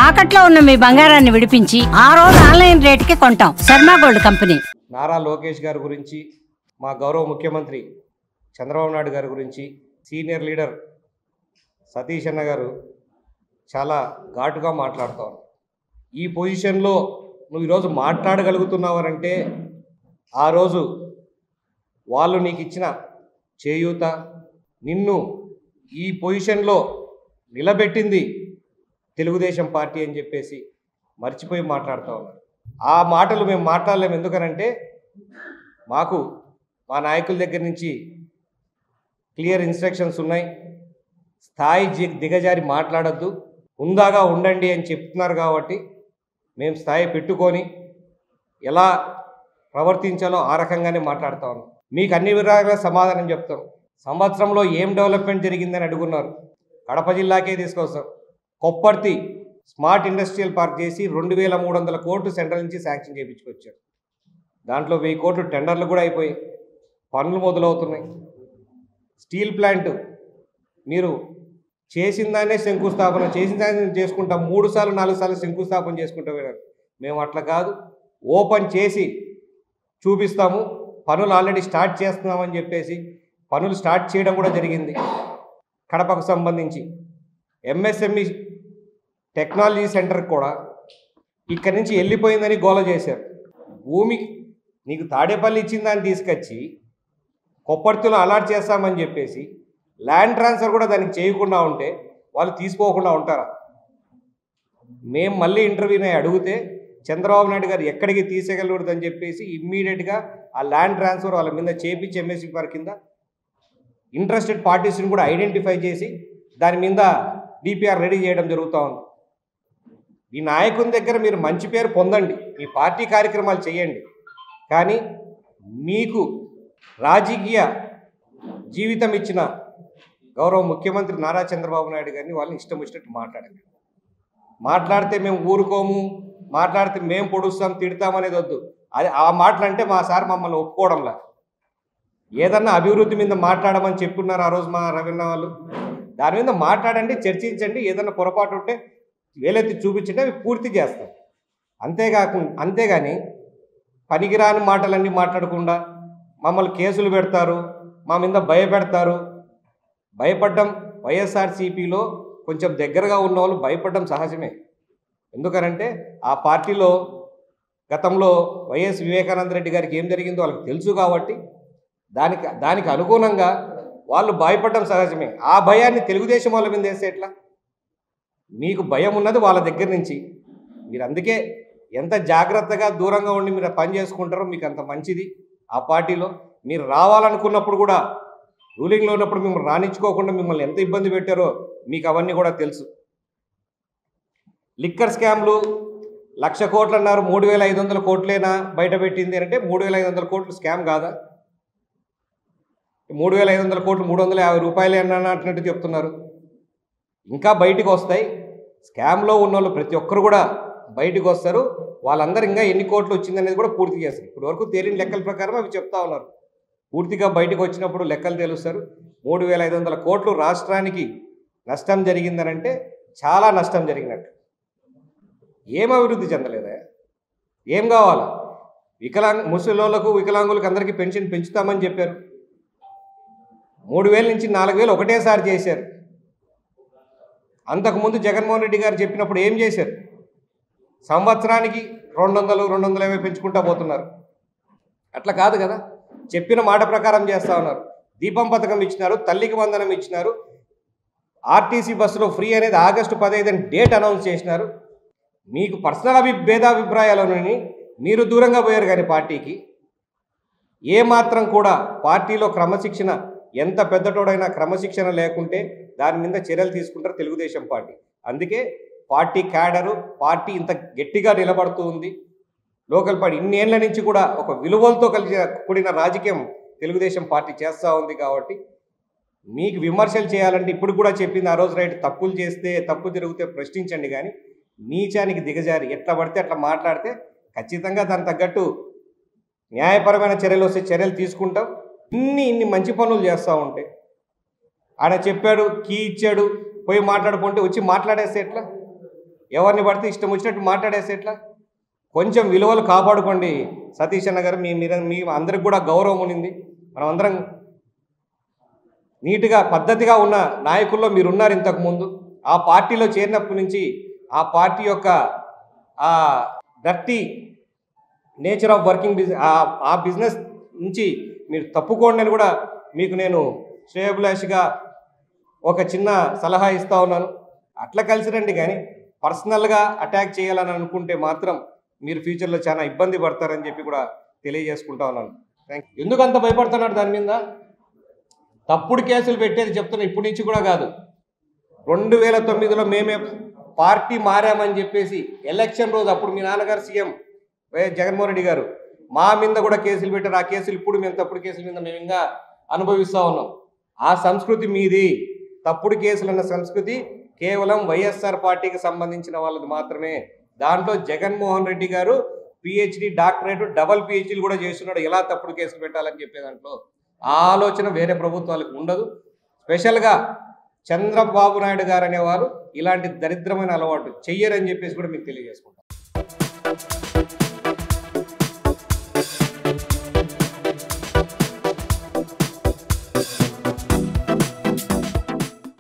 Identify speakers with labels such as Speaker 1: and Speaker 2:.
Speaker 1: తాకట్లో ఉన్న మీ బంగారాన్ని విడిపించి ఆ రోజు ఆన్లైన్ రేటుకి కొంటాం. Sharma gold company.
Speaker 2: నారా లోకేష్ గారి గురించి, మా గౌరవ ముఖ్యమంత్రి చంద్రబాబు నాయుడు గారి గురించి సీనియర్ లీడర్ సతీష్ అన్న గారు చాలా ఘాటుగా మాట్లాడుతారు. ఈ పొజిషన్లో నువ్వు ఈరోజు మాట్లాడగలుగుతున్నావరంటే ఆ రోజు వాళ్ళు నీకు ఇచ్చిన చేయూత, నిన్ను ఈ పొజిషన్లో నిలబెట్టింది తెలుగుదేశం పార్టీ అని చెప్పేసి మర్చిపోయి మాట్లాడుతూ ఉన్నారు. ఆ మాటలు మేము మాట్లాడలేము. ఎందుకనంటే మాకు మా నాయకుల దగ్గర నుంచి క్లియర్ ఇన్స్ట్రక్షన్స్ ఉన్నాయి. స్థాయి దిగజారి మాట్లాడద్దు, హుందాగా ఉండండి అని చెప్తున్నారు. కాబట్టి మేము స్థాయి పెట్టుకొని ఎలా ప్రవర్తించాలో ఆ రకంగానే మాట్లాడుతూ ఉన్నాం. మీకు అన్ని విధాలుగా సమాధానం చెప్తాం. సంవత్సరంలో ఏం డెవలప్మెంట్ జరిగిందని అడుగున్నారు. కడప జిల్లాకే తీసుకొస్తాం. కొప్పర్తి స్మార్ట్ ఇండస్ట్రియల్ పార్క్ చేసి 2300 కోట్లు సెంట్రల్ నుంచి శాంక్షన్ చేయించుకొచ్చారు. దాంట్లో 1000 కోట్లు టెండర్లు కూడా అయిపోయాయి, పనులు మొదలవుతున్నాయి. స్టీల్ ప్లాంట్ మీరు చేసిన దాన్నే శంకుస్థాపన, చేసిన దాన్ని చేసుకుంటాం. 3 సార్లు 4 సార్లు శంకుస్థాపన చేసుకుంటూ పోయినారు. మేము అట్లా కాదు, ఓపెన్ చేసి చూపిస్తాము, పనులు ఆల్రెడీ స్టార్ట్ చేస్తున్నామని చెప్పేసి పనులు స్టార్ట్ చేయడం కూడా జరిగింది. కడపకు సంబంధించి ఎంఎస్ఎంఈ టెక్నాలజీ సెంటర్ కూడా ఇక్కడి నుంచి వెళ్ళిపోయిందని గోల చేశారు. భూమి నీకు తాడేపల్లి ఇచ్చిన దాన్ని తీసుకొచ్చి కొప్పర్తిలో అలాట్ చేస్తామని చెప్పేసి ల్యాండ్ ట్రాన్స్ఫర్ కూడా దానికి చేయకుండా ఉంటే వాళ్ళు తీసుకోకుండా ఉంటారా? మేము మళ్ళీ ఇంటర్వ్యూని అడిగితే చంద్రబాబు నాయుడు గారు ఎక్కడికి తీసేయగలరు అని చెప్పేసి ఇమ్మీడియట్గా ఆ ల్యాండ్ ట్రాన్స్ఫర్ వాళ్ళ మీద చేపించి ఎంఎస్సీ పార్క్ కింద ఇంట్రెస్టెడ్ పార్టీస్ని కూడా ఐడెంటిఫై చేసి దాని మీద డిపిఆర్ రెడీ చేయడం జరుగుతూ ఉంది. ఈ నాయకుని దగ్గర మీరు మంచి పేరు పొందండి, మీ పార్టీ కార్యక్రమాలు చేయండి, కానీ మీకు రాజకీయ జీవితం ఇచ్చిన గౌరవ ముఖ్యమంత్రి నారా చంద్రబాబు నాయుడు గారిని వాళ్ళని ఇష్టం వచ్చినట్టు మాట్లాడండి. మాట్లాడితే మేము ఊరుకోము, మాట్లాడితే మేము పొడుస్తాం, తిడతామనేది వద్దు. అది ఆ మాటలు అంటే మా సార్ మమ్మల్ని ఒప్పుకోవడంలా. ఏదన్నా అభివృద్ధి మీద మాట్లాడమని చెప్పున్నారు ఆ రోజు మా రవీణ వాళ్ళు. దాని మీద మాట్లాడండి, చర్చించండి. ఏదన్నా పొరపాటు ఉంటే వేలెత్తి చూపించండి, అవి పూర్తి చేస్తాం. అంతేగాని పనికిరాని మాటలన్నీ మాట్లాడకుండా మమ్మల్ని కేసులు పెడతారు, మా మీద భయపెడతారు. భయపడ్డం వైఎస్ఆర్సీపీలో కొంచెం దగ్గరగా ఉన్న వాళ్ళు భయపడడం సహజమే. ఎందుకనంటే ఆ పార్టీలో గతంలో వైఎస్ వివేకానంద రెడ్డి గారికి ఏం జరిగిందో వాళ్ళకి తెలుసు. కాబట్టి దానికి అనుగుణంగా వాళ్ళు భయపడడం సహజమే. ఆ భయాన్ని తెలుగుదేశం వాళ్ళ మీద వేస్తే ఎట్లా? మీకు భయం ఉన్నది వాళ్ళ దగ్గర నుంచి. మీరు అందుకే ఎంత జాగ్రత్తగా దూరంగా ఉండి మీరు పని చేసుకుంటారో మీకు అంత మంచిది. ఆ పార్టీలో మీరు రావాలనుకున్నప్పుడు కూడా రూలింగ్లో ఉన్నప్పుడు మిమ్మల్ని రాణించుకోకుండా మిమ్మల్ని ఎంత ఇబ్బంది పెట్టారో మీకు అవన్నీ కూడా తెలుసు. లిక్కర్ స్కామ్లు 1,00,000 కోట్లు అన్నారు, 3,500 కోట్లేనా బయట పెట్టింది అంటే 3,500 కోట్లు స్కామ్ కాదా? 3,500 కోట్లు 350 రూపాయలే అన్నట్టు చెప్తున్నారు. ఇంకా బయటికి వస్తాయి. స్కామ్లో ఉన్న వాళ్ళు ప్రతి ఒక్కరు కూడా బయటకు వస్తారు. వాళ్ళందరూ ఇంకా ఎన్ని కోట్లు వచ్చిందనేది కూడా పూర్తి చేస్తారు. ఇప్పటి వరకు తేలిన లెక్కల ప్రకారం అవి చెప్తా ఉన్నారు. పూర్తిగా బయటకు వచ్చినప్పుడు లెక్కలు తెలుస్తారు. 3,500 కోట్లు రాష్ట్రానికి నష్టం జరిగిందనంటే చాలా నష్టం జరిగినట్టు. ఏం అభివృద్ధి చెందలేదా? ఏం కావాలా? ముసలోళ్ళకు వికలాంగులకు అందరికీ పెన్షన్ పెంచుతామని చెప్పారు. 3,000 నుంచి 4,000 ఒకటేసారి చేశారు. అంతకుముందు జగన్మోహన్ రెడ్డి గారు చెప్పినప్పుడు ఏం చేశారు? సంవత్సరానికి 200, 250 పెంచుకుంటా పోతున్నారు. అట్లా కాదు కదా, చెప్పిన మాట ప్రకారం చేస్తూ ఉన్నారు. దీపం పథకం ఇచ్చినారు, తల్లికి వందనం ఇచ్చినారు, ఆర్టీసీ బస్సులో ఫ్రీ అనేది ఆగస్టు 15 డేట్ అనౌన్స్ చేసినారు. మీకు పర్సనల్ భేదాభిప్రాయాలని మీరు దూరంగా పోయారు. కానీ పార్టీకి ఏమాత్రం కూడా పార్టీలో క్రమశిక్షణ, ఎంత పెద్దటోడైనా క్రమశిక్షణ లేకుంటే దాని మీద చర్యలు తీసుకుంటారు తెలుగుదేశం పార్టీ. అందుకే పార్టీ క్యాడరు, పార్టీ ఇంత గట్టిగా నిలబడుతూ ఉంది. లోకల్ పార్టీ ఇన్నేళ్ల నుంచి కూడా ఒక విలువలతో కూడిన రాజకీయం తెలుగుదేశం పార్టీ చేస్తూ ఉంది. కాబట్టి మీకు విమర్శలు చేయాలంటే ఇప్పుడు కూడా చెప్పింది ఆ రోజు రైట్. తప్పులు చేస్తే, తప్పు జరిగితే ప్రశ్నించండి, కానీ నీచానికి దిగజారి ఎట్లా పడితే అట్లా మాట్లాడితే ఖచ్చితంగా దానికి తగ్గట్టు న్యాయపరమైన చర్యలు వస్తే చర్యలు తీసుకుంటాం. ఇన్ని మంచి పనులు చేస్తూ ఉంటే ఆయన చెప్పాడు, కీ ఇచ్చాడు, పోయి మాట్లాడుకుంటే వచ్చి మాట్లాడేస్తే ఎట్లా? ఎవరిని పడితే ఇష్టం వచ్చినట్టు మాట్లాడేస్తే ఎట్లా? కొంచెం విలువలు కాపాడుకోండి సతీష్ అన్న గారు. మీ అందరికి కూడా గౌరవం ఉంది. మనం అందరం నీట్గా పద్ధతిగా ఉన్న నాయకుల్లో మీరున్నారు. ఇంతకుముందు ఆ పార్టీలో చేరినప్పటి నుంచి ఆ పార్టీ యొక్క ఆ డర్టీ నేచర్ ఆఫ్ వర్కింగ్ ఆ బిజినెస్ నుంచి మీరు తప్పుకోండి అని కూడా మీకు నేను శ్రేయోభిలాషిగా ఒక చిన్న సలహా ఇస్తా ఉన్నాను. అట్లా కలిసి రండి, కానీ పర్సనల్గా అటాక్ చేయాలని అనుకుంటే మాత్రం మీరు ఫ్యూచర్లో చాలా ఇబ్బంది పడతారని చెప్పి కూడా తెలియజేసుకుంటా ఉన్నాను. Thank you. ఎందుకు అంత భయపడుతున్నాడు దాని మీద? తప్పుడు కేసులు పెట్టేది చెప్తున్నా, ఇప్పటి నుంచి కూడా కాదు. 2009లో మేమే పార్టీ మారామని చెప్పేసి ఎలక్షన్ రోజు అప్పుడు మీ నాన్నగారు సీఎం వైఎస్ జగన్మోహన్ రెడ్డి గారు మా మీద కూడా కేసులు పెట్టారు. ఆ కేసులు ఇప్పుడు మేము తప్పుడు కేసుల మీద మేము ఇంకా అనుభవిస్తూ ఉన్నాం. ఆ సంస్కృతి మీది. తప్పుడు కేసులు అన్న సంస్కృతి కేవలం వైఎస్ఆర్ పార్టీకి సంబంధించిన వాళ్ళది మాత్రమే. దాంట్లో జగన్మోహన్ రెడ్డి గారు పిహెచ్డి డాక్టరేట్ డబల్ పిహెచ్డీలు కూడా చేస్తున్నాడు. ఎలా తప్పుడు కేసులు పెట్టాలని చెప్పే దాంట్లో ఆ ఆలోచన వేరే ప్రభుత్వాలకు ఉండదు. స్పెషల్గా చంద్రబాబు నాయుడు గారు అనేవారు ఇలాంటి దరిద్రమైన అలవాటు చెయ్యరని చెప్పేసి కూడా మీకు తెలియజేసుకుంటాం.